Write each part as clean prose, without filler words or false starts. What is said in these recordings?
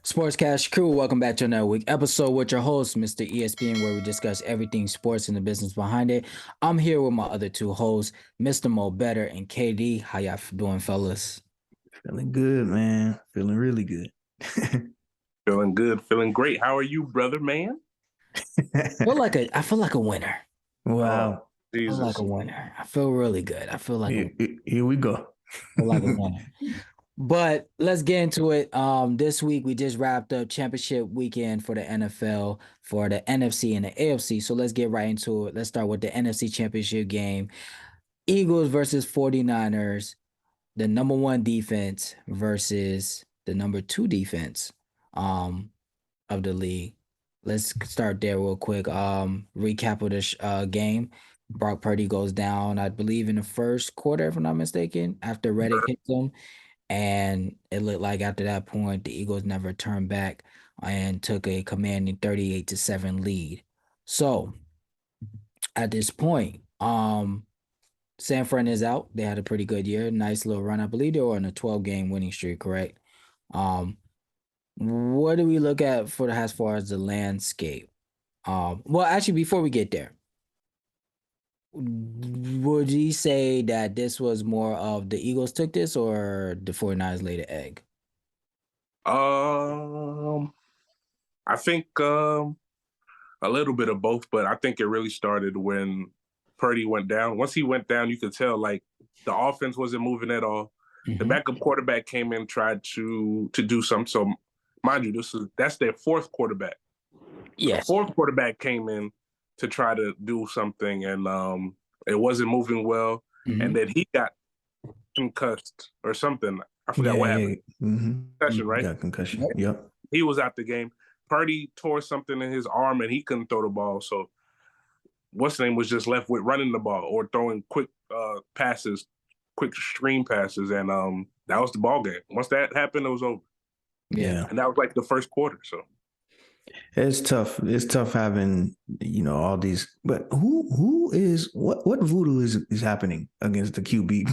Sportscash crew, welcome back to another week episode with your host, Mr. ESPN, where we discuss everything sports and the business behind it. I'm here with my other two hosts, Mr. Mo Better and KD. How y'all doing, fellas? Feeling good, man. Feeling really good. Feeling good, feeling great. How are you, brother, man? I feel like a winner. Wow. I feel like a winner. I feel really good. I feel like here we go. I feel like a winner. But let's get into it. This week we just wrapped up championship weekend for the NFL for the NFC and the AFC. So let's get right into it. Let's start with the NFC Championship game. Eagles versus 49ers, the number one defense versus the number two defense of the league. Let's start there real quick. Recap of the game. Brock Purdy goes down, I believe, in the first quarter, if I'm not mistaken, after Reddick hits him. And it looked like after that point, the Eagles never turned back and took a commanding 38-7 lead. So at this point, San Fran is out. They had a pretty good year, nice little run. I believe they were on a 12-game winning streak, correct? What do we look at for as far as the landscape? Well, actually, before we get there, would you say that this was more of the Eagles took this or the 49ers laid an egg? I think a little bit of both, but I think it really started when Purdy went down. Once he went down, you could tell like the offense wasn't moving at all. Mm-hmm. The backup quarterback came in, tried to do something. So mind you, that's their fourth quarterback. Yes. The fourth quarterback came in to try to do something, and it wasn't moving well. Mm-hmm. And then he got concussed or something. I forgot what happened. Mm-hmm. Concussion, right? Got concussion. Yep. He was out the game. Purdy tore something in his arm, and he couldn't throw the ball. So what's the name was just left with running the ball or throwing quick passes, quick screen passes, and that was the ball game. Once that happened, it was over. Yeah. And that was like the first quarter. So it's tough. It's tough having, all these, but who is what voodoo is happening against the QB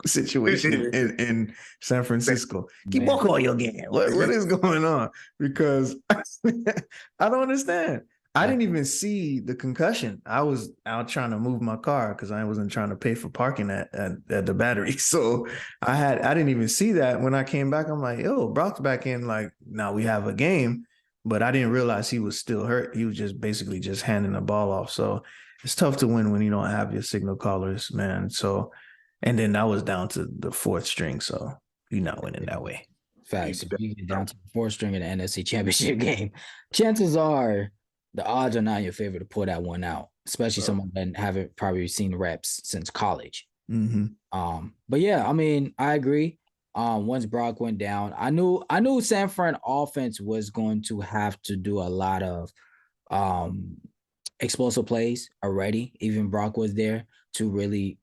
situation in San Francisco? Keep walking all your game. What is going on? Because I don't understand. I didn't even see the concussion. I was out trying to move my car because I wasn't trying to pay for parking at the Battery. So I didn't even see that. When I came back, I'm like, yo, Brock's back in. Like, now we have a game. But I didn't realize he was still hurt. He was just basically just handing the ball off. So it's tough to win when you don't have your signal callers, man. So, and then that was down to the fourth string. So you're not winning that way. Facts. If you get down to the fourth string in the NFC Championship game, chances are the odds are not in your favor to pull that one out, especially someone that haven't probably seen reps since college. Mm-hmm. But yeah, I mean, I agree. Once Brock went down, I knew San Fran offense was going to have to do a lot of explosive plays already. Even Brock was there to really,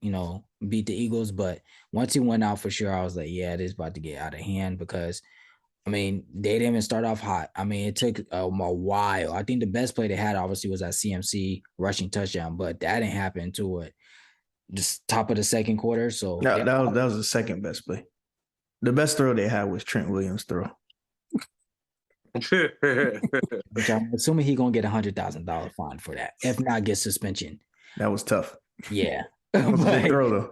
beat the Eagles. But once he went out, for sure, I was like, yeah, this is about to get out of hand because, I mean, they didn't even start off hot. I mean, it took a while. I think the best play they had, obviously, was that CMC rushing touchdown, but that didn't happen until just top of the second quarter. So that was the second best play. The best throw they had was Trent Williams' throw. Which I'm assuming he's going to get $100,000 fine for that. If not, get suspension. That was tough. Yeah. That was a good throw, though.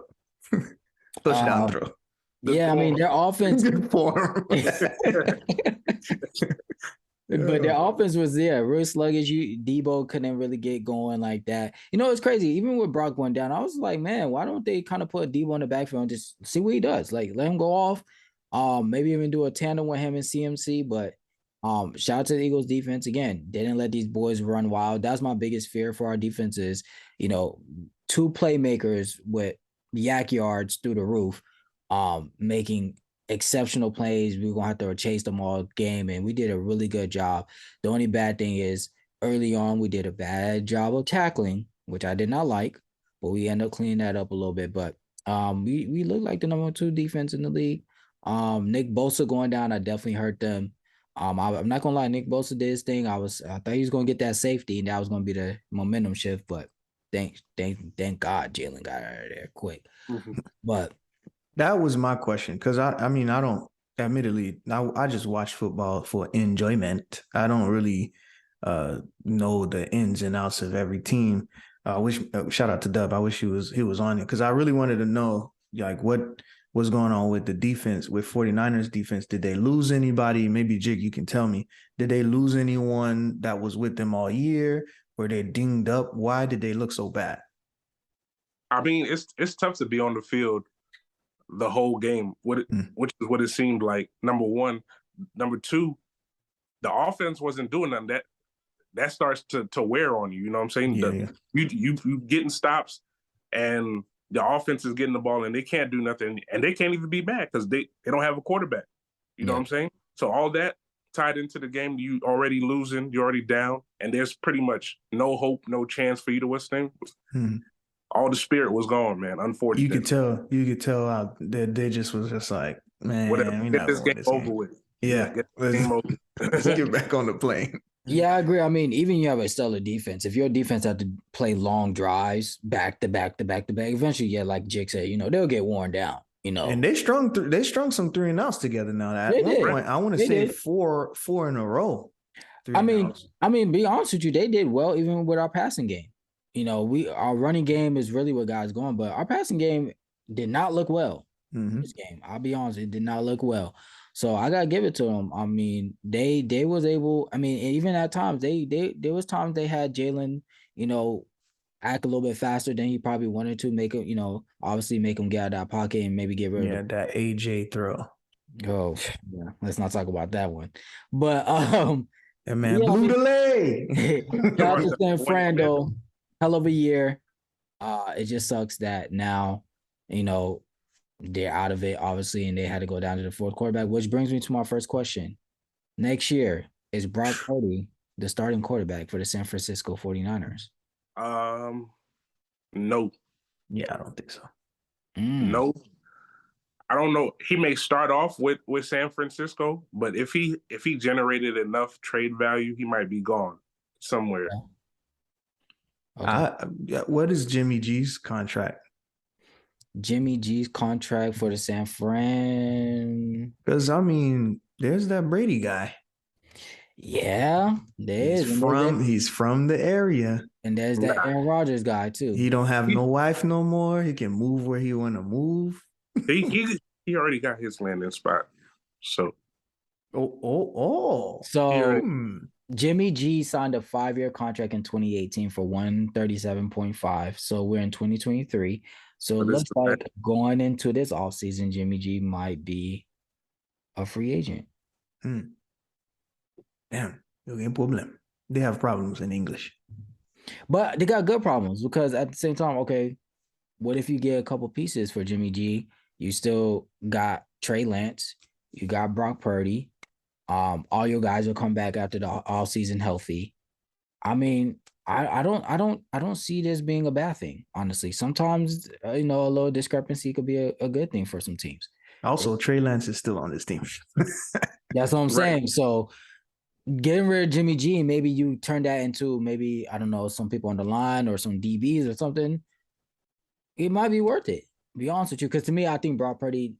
Touchdown throw. Yeah, I mean, their offense. Good form. But their offense was real sluggish. Debo couldn't really get going like that. It's crazy. Even with Brock going down, I was like, man, why don't they kind of put Debo in the backfield and just see what he does? Like, let him go off. Maybe even do a tandem with him and CMC. But shout out to the Eagles defense again. They didn't let these boys run wild. That's my biggest fear for our defense is, two playmakers with yak yards through the roof, making exceptional plays. We're gonna have to chase them all game, and we did a really good job. The only bad thing is early on we did a bad job of tackling, which I did not like, but we ended up cleaning that up a little bit. But we look like the number 2 defense in the league. Nick Bosa going down, I definitely hurt them. I'm not gonna lie, Nick Bosa did his thing. I thought he was gonna get that safety, and that was gonna be the momentum shift. But thank God Jalen got out of there quick. Mm-hmm. But That was my question because I mean I don't admittedly I just watch football for enjoyment. I don't really know the ins and outs of every team. I wish shout out to Dub. I wish he was on it because I really wanted to know like what was going on with the defense with 49ers defense. Did they lose anybody? Maybe Jig, you can tell me. Did they lose anyone that was with them all year? Were they dinged up? Why did they look so bad? I mean, it's tough to be on the field the whole game, which is what it seemed like. Number one. Number two, the offense wasn't doing nothing. That starts to wear on you. You know what I'm saying? Yeah. You getting stops, and the offense is getting the ball, and they can't do nothing, and they can't even be mad because they don't have a quarterback. You know what I'm saying? So all that tied into the game, you already losing, you're already down, and there's pretty much no hope, no chance for you to win. All the spirit was gone, man. Unfortunately, you could tell how they just was just like, man, whatever. Get this game over with. Yeah, get the game over. Let's get back on the plane. Yeah, I agree. I mean, even you have a stellar defense. If your defense had to play long drives back to back, eventually, yeah, like Jake said, they'll get worn down. And they strung some 3 and outs together now. At one point, I want to say four in a row. I mean, be honest with you, they did well even with our passing game. Our running game is really what guys going, but our passing game did not look well this game. I'll be honest, it did not look well. So I gotta give it to them. I mean, they was able. I mean, even at times there was times they had Jalen, act a little bit faster than he probably wanted to, make him, obviously make him get out of that pocket and maybe get rid of it. That AJ throw. Oh, yeah. Let's not talk about that one. But that man blew the leg. Shout out to San Fran though. Hell of a year. It just sucks that now, they're out of it, obviously, and they had to go down to the fourth quarterback, which brings me to my first question. Next year, is Brock Purdy the starting quarterback for the San Francisco 49ers? No. Yeah, I don't think so. No. I don't know. He may start off with San Francisco, but if he generated enough trade value, he might be gone somewhere. Okay. What is Jimmy G's contract? Jimmy G's contract for the San Fran? Because I mean, there's that Brady guy. Yeah, he's from the area. And there's that Aaron Rodgers guy too. He don't have no wife no more. He can move where he want to move. He already got his landing spot. So So Jimmy G signed a 5-year contract in 2018 for $137.5. So we're in 2023. So it looks like going into this offseason, Jimmy G might be a free agent. Damn, no problem. They have problems in English. But they got good problems because at the same time, okay, what if you get a couple pieces for Jimmy G? You still got Trey Lance. You got Brock Purdy. All your guys will come back after the all season healthy. I mean, I don't see this being a bad thing, honestly. Sometimes a little discrepancy could be a good thing for some teams. Also, Trey Lance is still on this team. That's what I'm saying. So getting rid of Jimmy G, maybe you turn that into maybe, I don't know, some people on the line or some DBs or something. It might be worth it, to be honest with you. Because to me, I think Brock Purdy,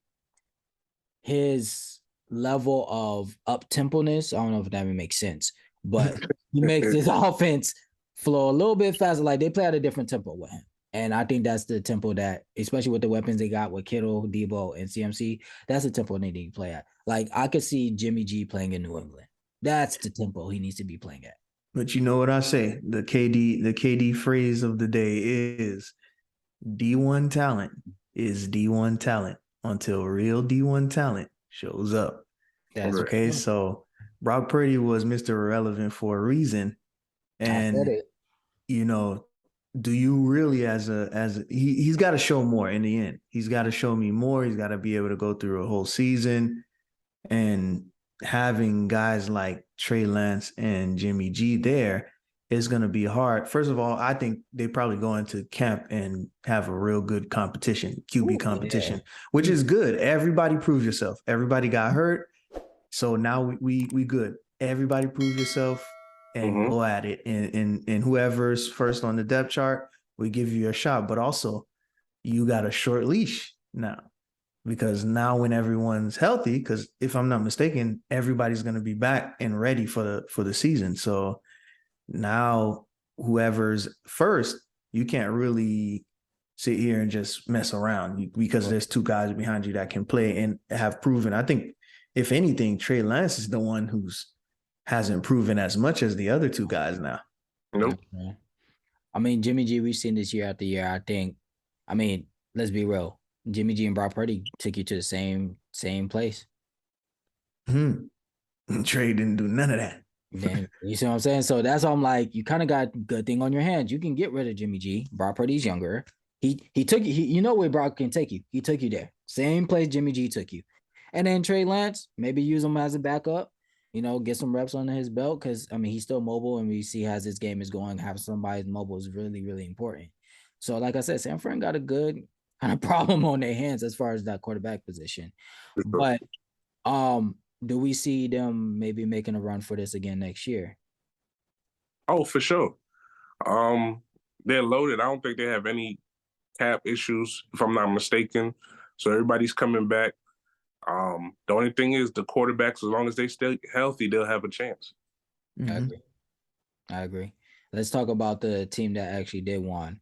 his level of up-tempo-ness, I don't know if that even makes sense, but he makes his offense flow a little bit faster. Like they play at a different tempo with him. And I think that's the tempo that, especially with the weapons they got with Kittle, Debo, and CMC, that's the tempo they need to play at. Like I could see Jimmy G playing in New England. That's the tempo he needs to be playing at. But you know what I say? The KD phrase of the day is D1 talent is D1 talent until real D1 talent shows up. That's okay. Right. So Brock Purdy was Mr. Irrelevant for a reason. And do you really he's got to show more in the end. He's got to show me more. He's got to be able to go through a whole season, and having guys like Trey Lance and Jimmy G there is going to be hard. First of all, I think they probably go into camp and have a real good competition, QB competition, which is good. Everybody prove yourself. Everybody got hurt. So now we good. Everybody prove yourself and go at it. And whoever's first on the depth chart, we give you a shot. But also, you got a short leash now. because now when everyone's healthy, because if I'm not mistaken, everybody's going to be back and ready for the season. So now whoever's first, you can't really sit here and just mess around because there's two guys behind you that can play and have proven. I think if anything, Trey Lance is the one who's hasn't proven as much as the other two guys now. Nope. I mean, Jimmy G, we've seen this year after year. I mean, let's be real. Jimmy G and Brock Purdy took you to the same place. Trey didn't do none of that. Then you see what I'm saying? So that's why I'm like, you kind of got a good thing on your hands. You can get rid of Jimmy G. Brock Purdy's younger. He took you. You know where Brock can take you. He took you there. Same place Jimmy G took you. And then Trey Lance, maybe use him as a backup. Get some reps under his belt because, I mean, he's still mobile, and we see as his game is going, having somebody mobile is really, really important. So, like I said, San Fran got a good kind of problem on their hands as far as that quarterback position. But do we see them maybe making a run for this again next year? Oh, for sure. They're loaded. I don't think they have any cap issues, if I'm not mistaken. So everybody's coming back. The only thing is the quarterbacks, as long as they stay healthy, they'll have a chance. Mm-hmm. I agree. Let's talk about the team that actually did win.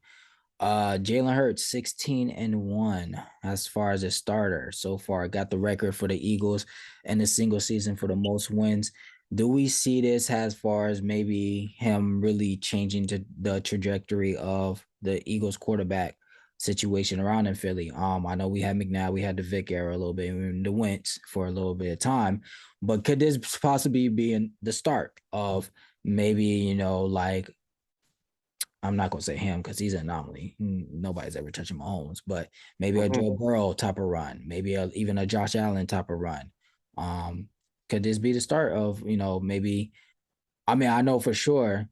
Jalen Hurts, 16-1 as far as a starter so far. Got the record for the Eagles in a single season for the most wins. Do we see this as far as maybe him really changing the trajectory of the Eagles quarterback situation around in Philly? I know we had McNabb, we had the Vic era a little bit, and the Wentz for a little bit of time, but could this possibly be the start of maybe, like, I'm not gonna say him because he's an anomaly. Nobody's ever touching Mahomes, but maybe a Joe Burrow type of run, maybe even a Josh Allen type of run. Could this be the start of, maybe? I mean, I know for sure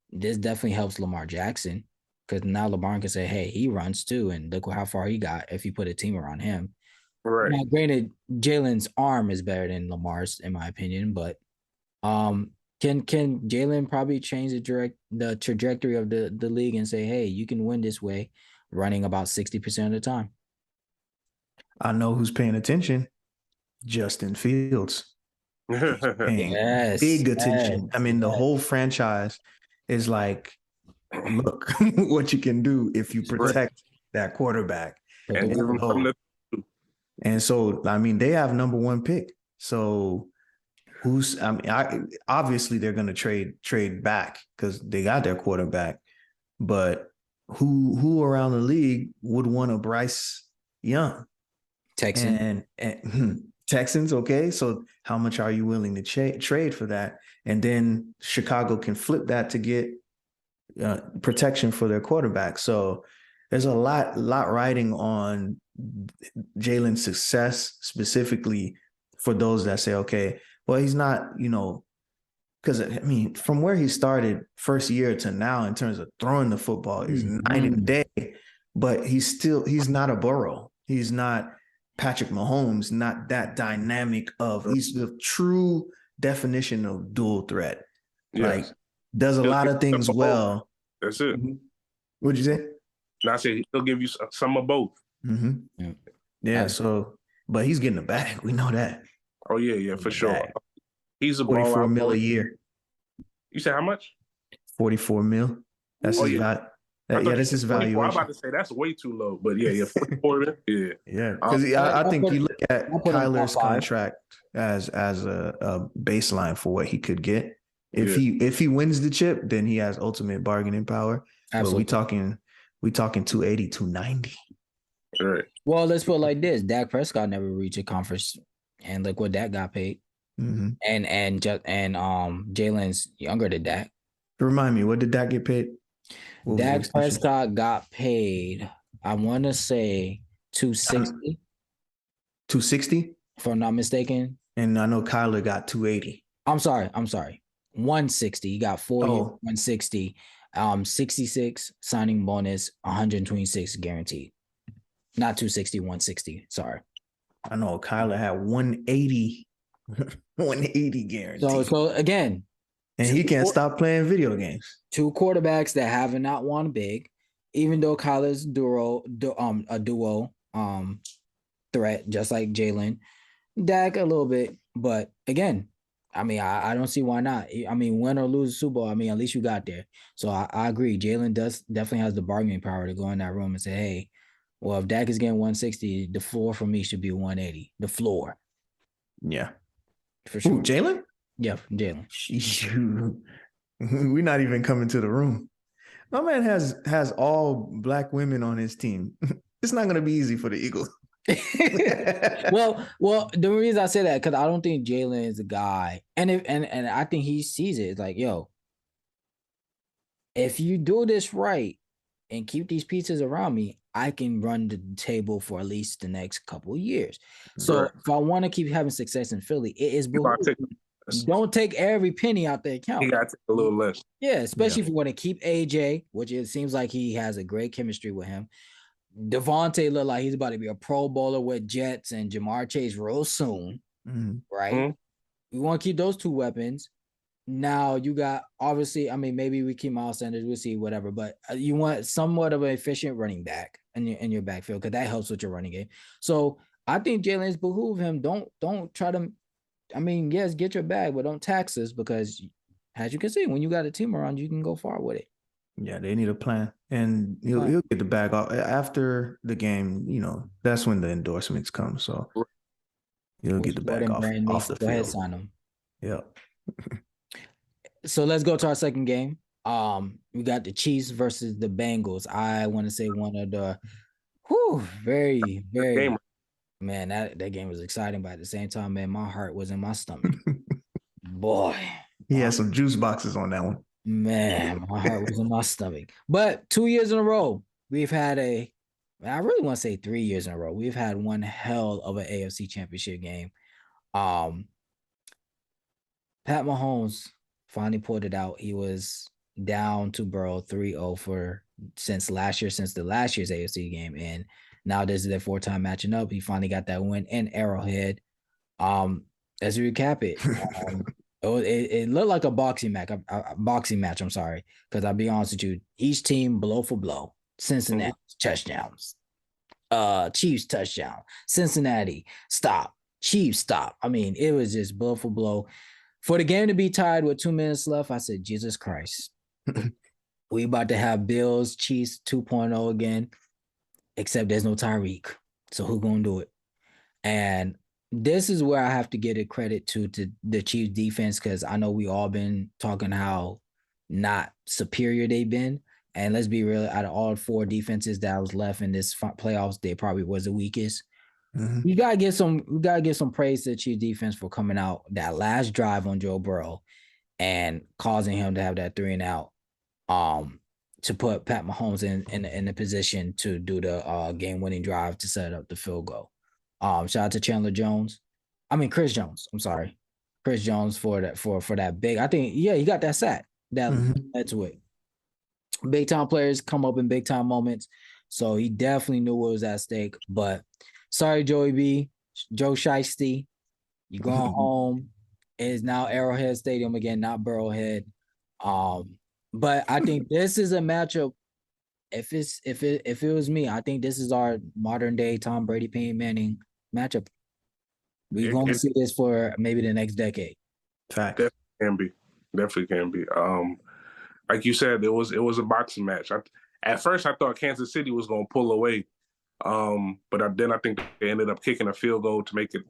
this definitely helps Lamar Jackson. Because now Lamar can say, hey, he runs too, and look how far he got if you put a team around him. Right. Now, granted, Jalen's arm is better than Lamar's, in my opinion, but can Jalen probably change the trajectory of the league and say, hey, you can win this way, running about 60% of the time? I know who's paying attention. Justin Fields. Paying big attention. I mean, the whole franchise is like, look what you can do if you protect that quarterback. And so, I mean, they have number one pick. So obviously they're going to trade back because they got their quarterback. But who around the league would want a Bryce Young? Texans. And Texans, okay. So how much are you willing to trade for that? And then Chicago can flip that to get protection for their quarterback. So there's a lot riding on Jalen's success, specifically for those that say, okay, well, he's not, because I mean, from where he started first year to now in terms of throwing the football is night and day, but he's not a Burrow. He's not Patrick Mahomes, not that dynamic he's the true definition of dual threat. Yes. Like, does a lot of things well. That's it. What'd you say? I said he'll give you some of both. Mm-hmm. Yeah. So, but he's getting a bag. We know that. Oh yeah, for sure. Bag. He's a $44 million a year. You said how much? $44 million. That's his value. That's his valuation. I'm about to say that's way too low, but yeah, 44. Yeah, yeah. Because I think you look at Kyler's contract as a baseline for what he could get. If he wins the chip, then he has ultimate bargaining power. Absolutely. But we talking 280, 290. Right. Well, let's put it like this: Dak Prescott never reached a conference, and look what Dak got paid. Mm-hmm. And Jalen's younger than Dak. Remind me, what did Dak get paid? Dak Prescott got paid, I want to say $260. $260? If I'm not mistaken. And I know Kyler got $280. I'm sorry. $160. He got 4 years, $160. 66 signing bonus, 126 guaranteed. Not 260, 160. Sorry. I know Kyler had 180 guaranteed. So again, and he can't stop playing video games. Two quarterbacks that have not won big, even though Kyler's a duo. threat, just like Jalen. Dak a little bit, but again, I mean, I don't see why not. I mean, win or lose the Super Bowl, I mean, at least you got there. So I agree. Jalen definitely has the bargaining power to go in that room and say, hey, well, if Dak is getting 160, the floor for me should be 180. The floor. Yeah. For sure. Ooh, Jalen? Yeah, Jalen. We're not even coming to the room. My man has all black women on his team. It's not going to be easy for the Eagles. well, the reason I say that because I don't think Jalen is a guy, and I think he sees it. It's like, yo, if you do this right and keep these pieces around me, I can run the table for at least the next couple of years. So if I want to keep having success in Philly, it is don't take every penny out the account. You got to take a little less. Yeah, especially if you want to keep AJ, which it seems like he has a great chemistry with him. Devontae look like he's about to be a Pro Bowler with Jets and Jamar Chase real soon, right? Mm-hmm. We want to keep those two weapons. Now you got, obviously, I mean, maybe we keep Miles Sanders, we'll see, whatever, but you want somewhat of an efficient running back in your backfield because that helps with your running game. So I think Jalen's behoove him. Don't try to, I mean, yes, get your bag, but don't tax us because, as you can see, when you got a team around, you can go far with it. Yeah, they need a plan, and he'll get the bag off after the game. You know, that's when the endorsements come. So he'll get the bag off the field. Go ahead, sign him. Yeah. So let's go to our second game. We got the Chiefs versus the Bengals. I want to say one of the, very, very, man, that game was exciting, but at the same time, man, my heart was in my stomach. Boy, he had some juice boxes on that one. Man, my heart was in my stomach. But 2 years in a row, we've had I really want to say 3 years in a row. We've had one hell of an AFC Championship game. Pat Mahomes finally pulled it out. He was down to Burrow 3-0 since the last year's AFC game. And now this is their 4th time matching up. He finally got that win in Arrowhead. Let's recap it. It looked like a boxing match. I'm sorry, because I'll be honest with you. Each team blow for blow. Cincinnati touchdowns. Chiefs touchdown. Cincinnati stop. Chiefs stop. I mean, it was just blow for blow. For the game to be tied with 2 minutes left, I said, Jesus Christ. We about to have Bills Chiefs 2.0 again, except there's no Tyreek. So who gonna do it? And this is where I have to give it credit to the Chiefs defense, because I know we all been talking how not superior they've been. And let's be real, out of all 4 defenses that was left in this playoffs, they probably was the weakest. Mm-hmm. We gotta give some praise to the Chiefs defense for coming out that last drive on Joe Burrow and causing him to have that 3-and-out to put Pat Mahomes in the position to do the game-winning drive to set up the field goal. Shout out to Chris Jones. I'm sorry. Chris Jones for that big. I think, he got that sack. That led to it. Big time players come up in big time moments. So he definitely knew what was at stake. But sorry, Joey B. Joe Shiesty. You're going home. It is now Arrowhead Stadium again, not Burrowhead. But I think this is a matchup. If it was me, I think this is our modern day Tom Brady, Peyton Manning matchup. We're going to see this for maybe the next decade. Fact. Definitely can be. Like you said, it was a boxing match. At first, I thought Kansas City was going to pull away, but then I think they ended up kicking a field goal to make it,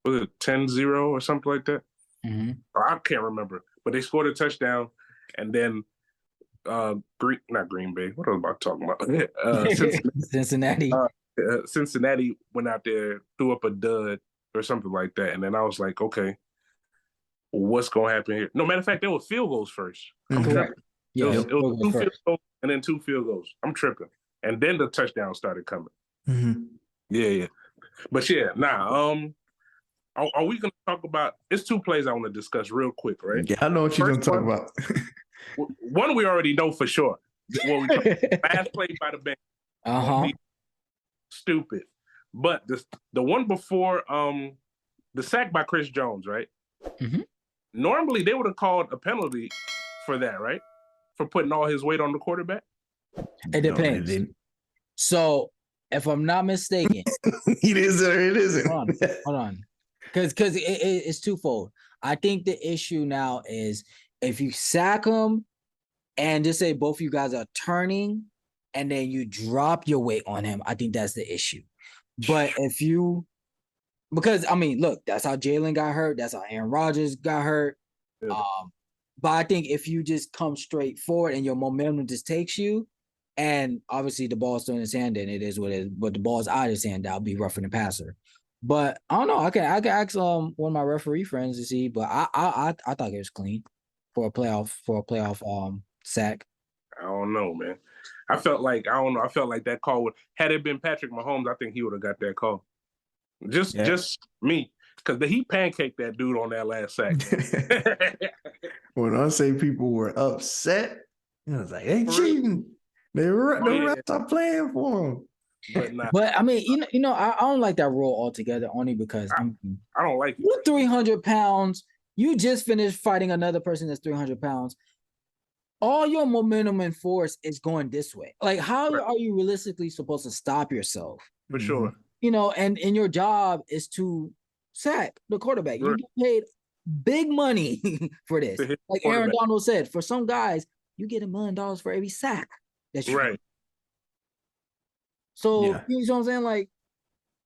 was it 10-0 or something like that? Mm-hmm. I can't remember, but they scored a touchdown, and then not Green Bay. What was I about talking about? Cincinnati. Cincinnati went out there, threw up a dud or something like that, and then I was like, okay, what's going to happen here? No, matter of fact, there were field goals first. I'm tripping. Yeah, it was 2 field goals and then 2 field goals. I'm tripping. And then the touchdown started coming. Mm-hmm. Yeah. But are we going to talk about, it's 2 plays I want to discuss real quick, right? Yeah, I know what you're going to talk about. One we already know for sure. Last play by the Bengals. Uh-huh. Stupid. But the one before the sack by Chris Jones, right? Mm-hmm. Normally they would have called a penalty for that, right? For putting all his weight on the quarterback. It depends. So if I'm not mistaken, it is or it isn't. Hold on. Because it's twofold. I think the issue now is if you sack him and just say both of you guys are turning and then you drop your weight on him, I think that's the issue. But because I mean, look, that's how Jalen got hurt. That's how Aaron Rodgers got hurt. Yeah. But I think if you just come straight forward and your momentum just takes you, and obviously the ball's still in his hand, then it is what it is. But the ball's out of his hand, that'll be roughing the passer. But I don't know. I can ask one of my referee friends to see. But I thought it was clean for a playoff sack. I don't know, man. I felt like that call would, had it been Patrick Mahomes, I think he would have got that call. Just me, because he pancaked that dude on that last sack. When I say people were upset, it was like they cheating. The refs are playing for him. But I mean, you know, I don't like that rule altogether. Only because I don't like it. You're 300 pounds. You just finished fighting another person that's 300 pounds. All your momentum and force is going this way. Like, how are you realistically supposed to stop yourself? For sure. You know, and your job is to sack the quarterback. You get paid big money for this. Like Aaron Donald said, for some guys, you get $1 million for every sack that you right. So, you know what I'm saying? Like,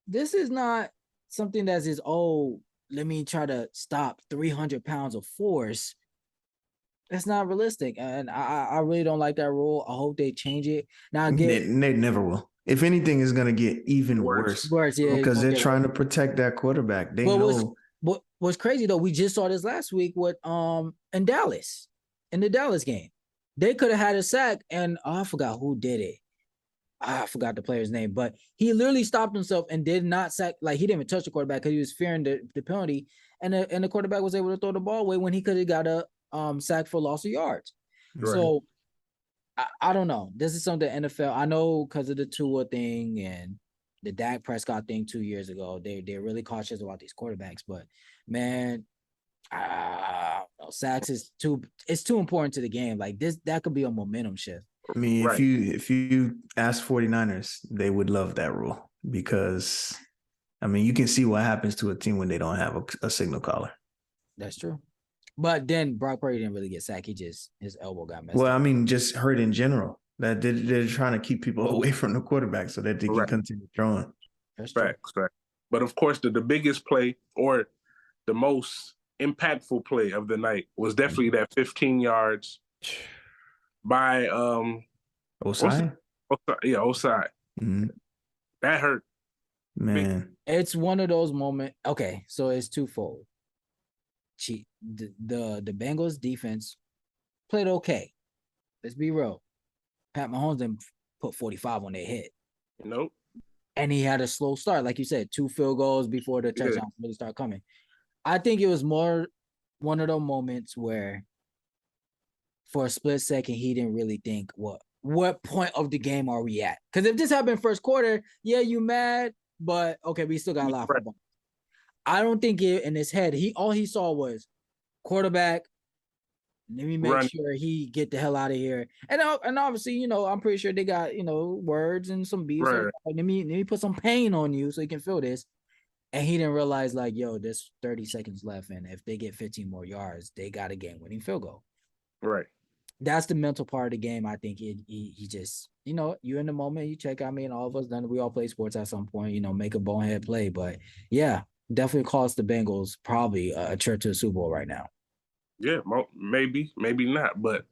this is not something that is, let me try to stop 300 pounds of force. That's not realistic. And I really don't like that rule. I hope they change it. Now, they never will. If anything, is going to get even worse. Because they're trying to protect that quarterback. They know. What's crazy, though, we just saw this last week with in Dallas, in the Dallas game. They could have had a sack, and I forgot who did it. I forgot the player's name, but he literally stopped himself and did not sack. Like, he didn't even touch the quarterback because he was fearing the penalty, and the quarterback was able to throw the ball away when he could have got a sack for loss of yards. Right. So I don't know. This is something the NFL, I know because of the Tua thing and the Dak Prescott thing 2 years ago, they're really cautious about these quarterbacks. But man, sacks is too important to the game. Like that could be a momentum shift. I mean, if you ask 49ers, they would love that rule because, I mean, you can see what happens to a team when they don't have a signal caller. That's true. But then Brock Purdy didn't really get sacked. His elbow got messed up. Well, I mean, just hurt in general. That they're trying to keep people away from the quarterback so that they can continue throwing. That's true. Facts. But of course, the biggest play or the most impactful play of the night was definitely that 15 yards by Osai. Osai. Mm-hmm. That hurt. Man. It's one of those moments. Okay, so it's twofold. The Bengals defense played okay. Let's be real. Pat Mahomes didn't put 45 on their hit. Nope. And he had a slow start. Like you said, 2 field goals before the touchdowns really start coming. I think it was more one of those moments where for a split second, he didn't really think, what point of the game are we at? Because if this happened first quarter, you mad, but okay, we still got a lot of football. I don't think in his head, all he saw was quarterback. Let me make sure he get the hell out of here. And obviously, I'm pretty sure they got, words and some beats. Right. Like, let me put some pain on you so you can feel this. And he didn't realize, like, there's 30 seconds left. And if they get 15 more yards, they got a game-winning field goal. Right. That's the mental part of the game. I think he just, you're in the moment, you check. I mean, all of us we all play sports at some point, make a bonehead play. But yeah, definitely cost the Bengals probably a trip to the Super Bowl right now. Yeah, maybe not, but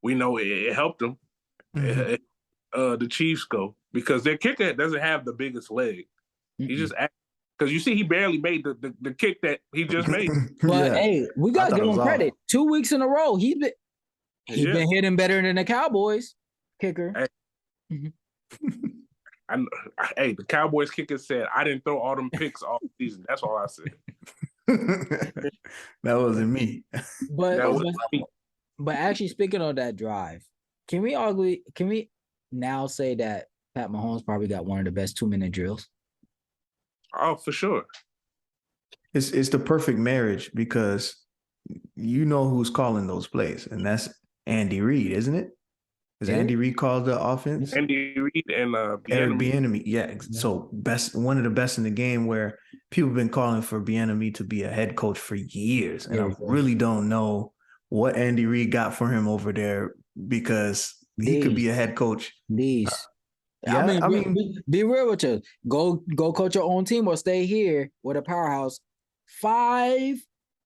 we know it helped them. Mm-hmm. The Chiefs go because their kicker doesn't have the biggest leg. Mm-hmm. He just because you see he barely made the kick that he just made. But hey, we got to give him credit. 2 weeks in a row, he's been hitting better than the Cowboys kicker. Hey. Mm-hmm. The Cowboys kicker said, I didn't throw all them picks all season. That's all I said. That wasn't me. But actually, speaking of that drive, can we now say that Pat Mahomes probably got one of the best 2-minute drills? Oh, for sure. It's the perfect marriage because you know who's calling those plays, and that's Andy Reid, isn't it? Is Andy Reid called the offense? Andy Reid and Eric Bieniemy. Yeah. So one of the best in the game, where people have been calling for Bieniemy to be a head coach for years. And I really don't know what Andy Reid got for him over there, because he could be a head coach. I mean, be real with you. Go coach your own team or stay here with a powerhouse. 5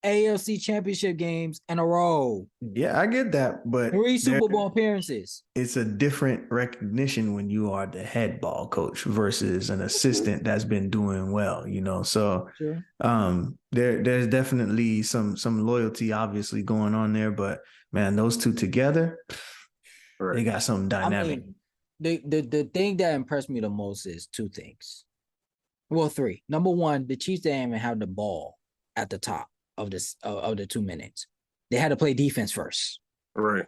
AFC Championship games in a row. Yeah, I get that, but 3 Super Bowl appearances. It's a different recognition when you are the head ball coach versus an assistant that's been doing well, you know. So there's definitely some loyalty obviously going on there, but man, those two together, they got something dynamic. I mean, the thing that impressed me the most is 2 things. Well, 3. Number 1, the Chiefs didn't even have the ball at the top of the 2 minutes. They had to play defense first. Right.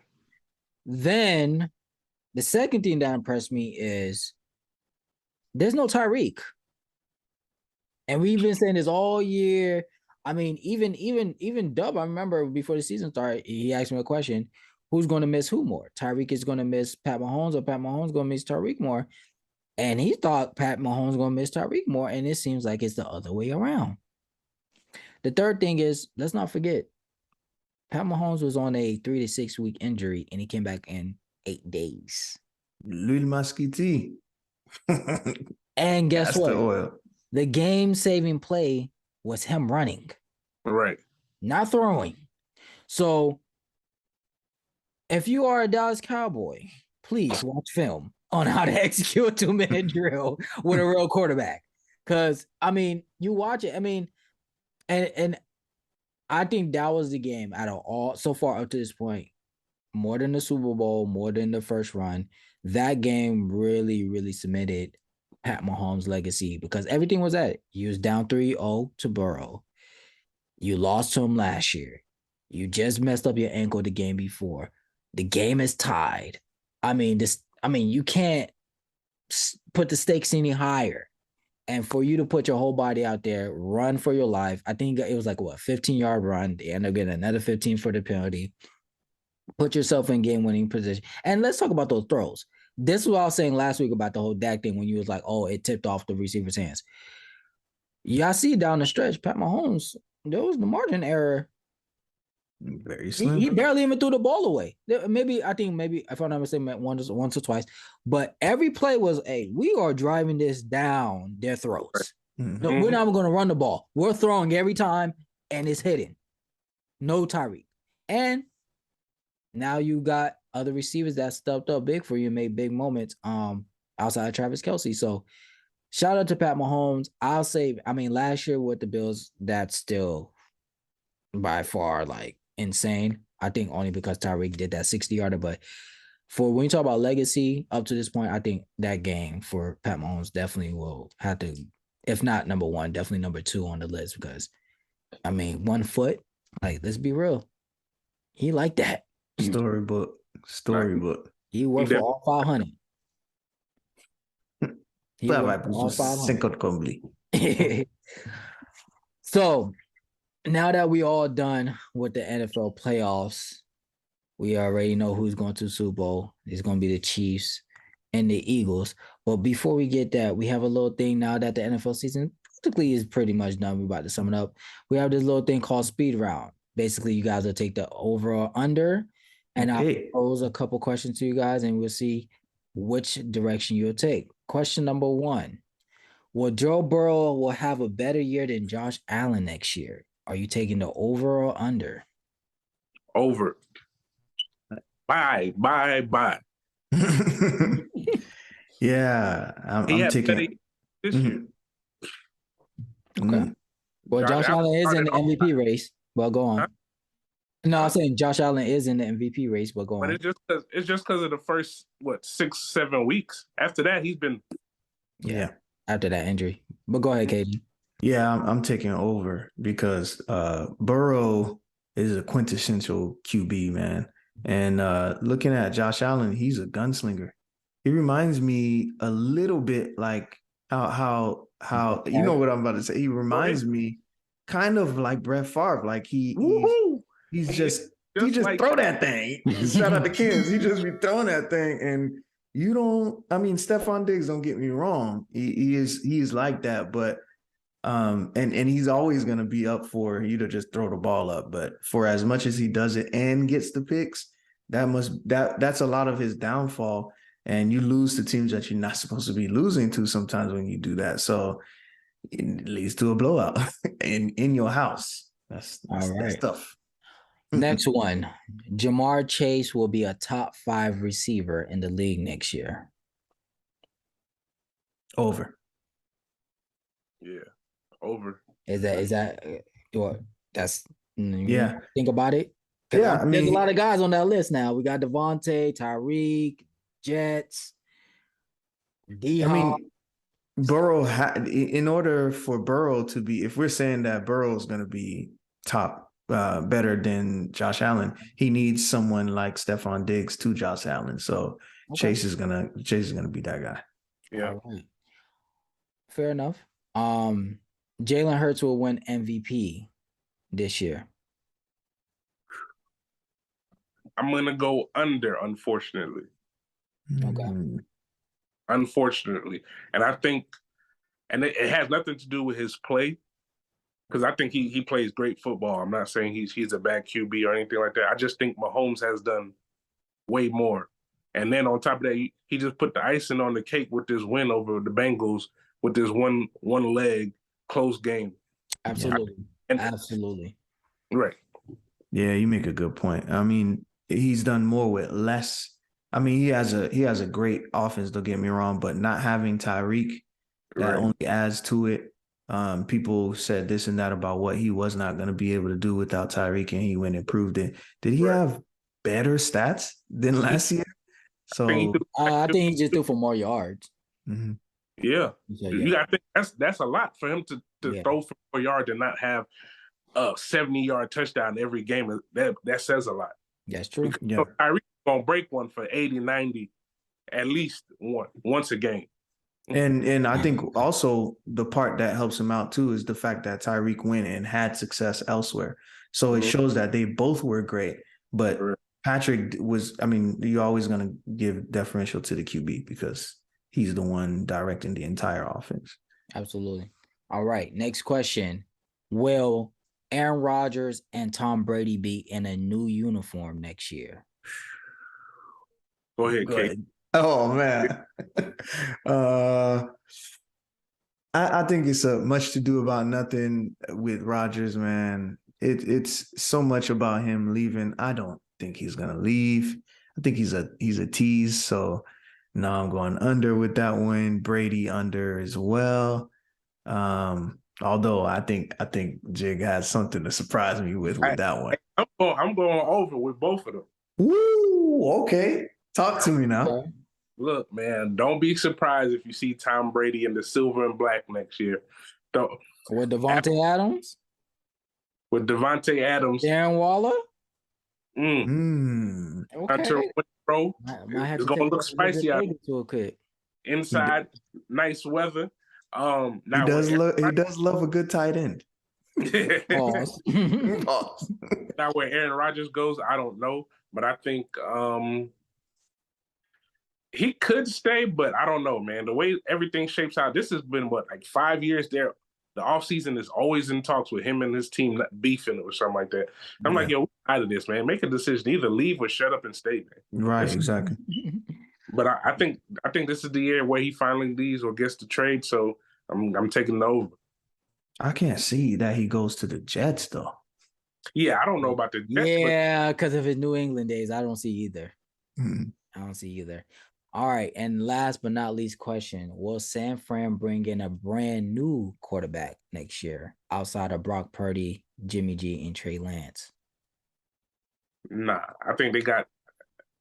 Then the second thing that impressed me is there's no Tyreek. And we've been saying this all year. I mean, even Dub, I remember before the season started, he asked me a question: who's going to miss who more? Tyreek is going to miss Pat Mahomes, or Pat Mahomes going to miss Tyreek more? And he thought Pat Mahomes going to miss Tyreek more, and it seems like it's the other way around. The third thing is, let's not forget, Pat Mahomes was on a 3 to 6 week injury, and he came back in 8 days. L'huile masquiti. And guess what? The game-saving play was him running. Right. Not throwing. So if you are a Dallas Cowboy, please watch film on how to execute a 2-minute drill with a real quarterback. Because, I mean, you watch it. I mean, and I think that was the game out of all so far up to this point, more than the Super Bowl, more than the first run. That game really, really cemented Pat Mahomes' legacy, because everything was at it. You was down 3-0 to Burrow. You lost to him last year. You just messed up your ankle the game before. The game is tied. I mean, you can't put the stakes any higher. And for you to put your whole body out there, run for your life. I think it was like, 15-yard run. They end up getting another 15 for the penalty. Put yourself in game-winning position. And let's talk about those throws. This is what I was saying last week about the whole Dak thing, when you was like, oh, it tipped off the receiver's hands. Y'all see down the stretch, Pat Mahomes, there was the margin error. Very slim. He barely even threw the ball away. Maybe if I'm not mistaken, once or twice. But every play was, we are driving this down their throats. Mm-hmm. No, we're not even going to run the ball. We're throwing every time, and it's hitting. No Tyreek. And now you got other receivers that stepped up big for you and made big moments outside of Travis Kelce. So shout out to Pat Mahomes. I'll say, last year with the Bills, that's still by far like insane. I think only because Tyreek did that 60-yarder. But for when you talk about legacy up to this point, I think that game for Pat Mahomes definitely will have to, if not number 1, definitely number 2 on the list, because 1 foot, like, let's be real, he like that. Storybook. He worked for all 500. He worked for all 500. So now that we all done with the NFL playoffs, we already know who's going to the Super Bowl. It's going to be the Chiefs and the Eagles. But before we get that, we have a little thing now that the NFL season practically is pretty much done. We're about to sum it up. We have this little thing called Speed Round. Basically, you guys will take the over or under, and I'll pose a couple questions to you guys, and we'll see which direction you'll take. Question number 1. Will Joe Burrow will have a better year than Josh Allen next year? Are you taking the over or under? Over. Bye. Yeah, I'm taking this year. Okay. Well, Josh Allen is in the MVP race. Well, go on. No, I'm saying Josh Allen is in the MVP race, but go on. But it's just because of the first 6-7 weeks. After that, he's been after that injury. But go ahead, Katie. Yeah, I'm taking over because Burrow is a quintessential QB, man. And looking at Josh Allen, he's a gunslinger. He reminds me a little bit like how you know what I'm about to say. He reminds me kind of like Brett Favre. Like he's just he just throw that thing. Shout out to Kens. He just be throwing that thing, and you don't. I mean, Stephon Diggs. Don't get me wrong. He is like that, but and he's always going to be up for you to just throw the ball up. But for as much as he does it and gets the picks, that's a lot of his downfall. And you lose to teams that you're not supposed to be losing to sometimes when you do that. So it leads to a blowout in your house. That's tough. Next one. Jamar Chase will be a top 5 receiver in the league next year. Over. Yeah. Over. Is that what that's yeah. Think about it. Yeah, there's a lot of guys on that list now. We got Devontae, Tyreek, Jets, D-Hop. I mean, Burrow in order for Burrow to be, if we're saying that Burrow is going to be top, better than Josh Allen, he needs someone like Stephon Diggs to Josh Allen. So Chase is gonna be that guy. Yeah. Right. Fair enough. Jalen Hurts will win MVP this year. I'm gonna go under, unfortunately. Okay. Unfortunately. And I think, and it has nothing to do with his play, because I think he plays great football. I'm not saying he's a bad QB or anything like that. I just think Mahomes has done way more. And then on top of that, he just put the icing on the cake with this win over the Bengals with this one leg close game. Absolutely. Absolutely. Right. Yeah, you make a good point. I mean, he's done more with less. I mean, he has a great offense, don't get me wrong, but not having Tyreek, that only adds to it. People said this and that about what he was not going to be able to do without Tyreek, and he went and proved it. Did he have better stats than last year? So I think he just threw for more yards. Mm-hmm. Yeah. You got to think that's a lot for him to throw for 4 yards and not have a 70-yard touchdown every game. That says a lot. That's true. Yeah. Tyreek's going to break one for 80, 90, at least once a game. And I think also the part that helps him out too is the fact that Tyreek went and had success elsewhere. So it shows that they both were great. But Patrick you're always going to give deferential to the QB because he's the one directing the entire offense. Absolutely. All right. Next question. Will Aaron Rodgers and Tom Brady be in a new uniform next year? Go ahead, Kate. Oh, man. I think it's much to do about nothing with Rodgers, man. It's so much about him leaving. I don't think he's going to leave. I think he's a tease. So now I'm going under with that one. Brady under as well. Although I think Jig has something to surprise me with that one. I'm going over with both of them. Woo! Okay. Talk to me now. Look, man, don't be surprised if you see Tom Brady in the silver and black next year. With Devontae Adams? With Devontae Adams. Darren Waller? Hunter Renfrow. It's going to look spicy out inside, nice weather. He does love a good tight end. Pause. Pause. Now where Aaron Rodgers goes, I don't know. But I think he could stay, but I don't know, man. The way everything shapes out, this has been, 5 years there. The offseason is always in talks with him and his team beefing or something like that. I'm like, yo, we're out of this, man. Make a decision. Either leave or shut up and stay, man. Right, exactly. But I think this is the year where he finally leaves or gets the trade, so I'm taking it over. I can't see that he goes to the Jets, though. Yeah, I don't know about the Jets. Yeah, because of his New England days, I don't see either. Mm-hmm. I don't see either. All right, and last but not least question, will San Fran bring in a brand new quarterback next year outside of Brock Purdy, Jimmy G, and Trey Lance? Nah, I think they got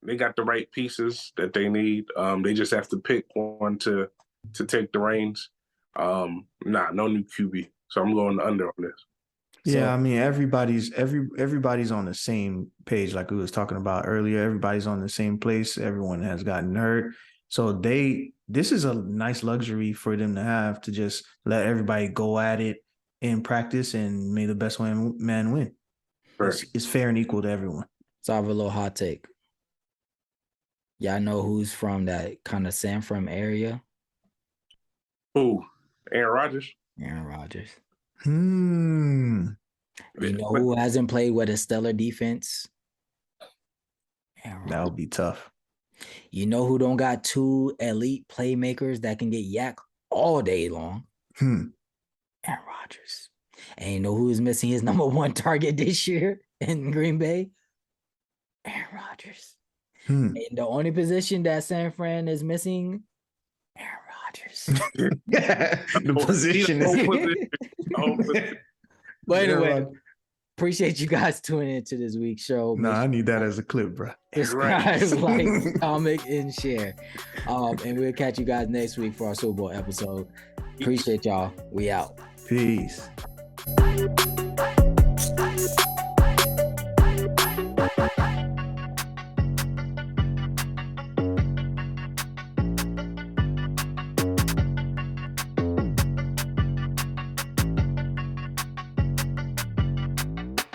the right pieces that they need. They just have to pick one to take the reins. No new QB. So I'm going under on this. Yeah, I mean everybody's on the same page, like we was talking about earlier. Everybody's on the same place. Everyone has gotten hurt, so this is a nice luxury for them to have, to just let everybody go at it in practice and may the best man win. Right. It's fair and equal to everyone. So I have a little hot take. Y'all know who's from that kind of San Fran area? Who? Aaron Rodgers. Aaron Rodgers. Hmm. You know who hasn't played with a stellar defense? That would be tough. You know who don't got two elite playmakers that can get yak all day long? Aaron Rodgers. And you know who is missing his number one target this year in Green Bay? Aaron Rodgers. And the only position that San Fran is missing, Aaron Rodgers. The position is. But anyway, appreciate you guys tuning into this week's show. No, I need that as a clip, bro. Subscribe, like, comment, and share. And we'll catch you guys next week for our Super Bowl episode. Appreciate y'all. We out. Peace.